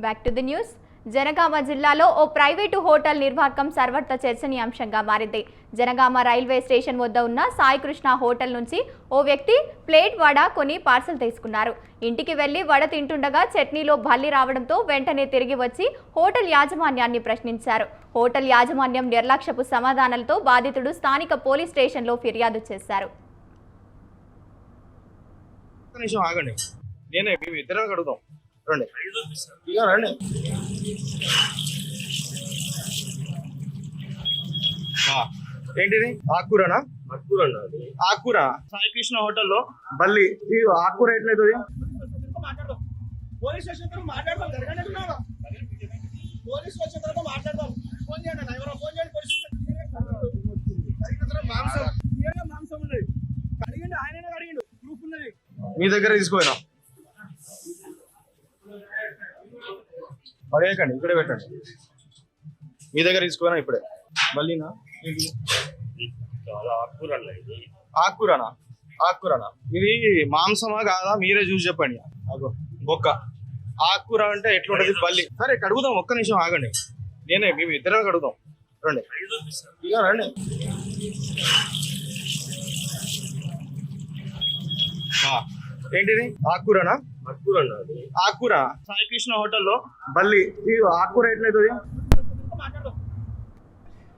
Back to the news. Jangaon జిల్లాలో ఓ private hotel నిర్వాహకం సర్వత్ర చర్చనీయాంశంగా మారింది. జనగామ రైల్వే స్టేషన్ వద్ద ఉన్న సాయికృష్ణ హోటల్ నుంచి ఓ వ్యక్తి ప్లేట్ వడ కొని పార్సల్ తీసుకున్నారు. ఇంటికి వెళ్లి వడ తింటుండగా చట్నీలో బల్లి రావడంతో వెంటనే తిరిగి వచ్చి హోటల్ యాజమాన్యాన్ని ప్రశ్నించారు. హోటల్ యాజమాన్యం నిర్లక్ష్యపు సమాధానాలతో బాధితుడు స్థానిక పోలీస్ స్టేషన్లో ఫిర్యాదు చేశారు. రండి ఇక రండి. ఏంటిది ఆకుకూరనా? ఆకుకూర సాయికృష్ణ హోటల్లో బల్లి. ఈ ఆకుకూర ఎట్లయితుంది? పోలీస్ స్టేషన్ తో మాట్లాడదాం. పోలీస్ స్టేషన్ తో మాట్లాడదాం. ఫోన్ చేయండి. ఫోన్ చేయండి. మాంసం ఉన్నది అడిగిండు. ఆయన అడిగిండు. ప్రూఫ్ ఉన్నది మీ దగ్గర తీసుకోయినా పడేయకండి, ఇక్కడే పెట్టండి. మీ దగ్గర తీసుకోనా ఇప్పుడే. మళ్ళీనా ఆకుకూరనా? ఆకుకూరనా? ఇది మాంసమా కాదా మీరే చూసి చెప్పండి. అగో బొక్క. ఆకుకూర అంటే ఎట్లుంటది? బల్లి. సరే కడుగుదాం, ఒక్క నిమిషం ఆగండి. మేము ఇద్దరం కడుగుదాం. రండి ఇక రండి. ఏంటిది ఆకుకూరనా? ఆకుకూర సాయికృష్ణ హోటల్లో బల్లి. ఈ ఆకుకూర ఎట్లయితుంది? మాట్లాడదాం.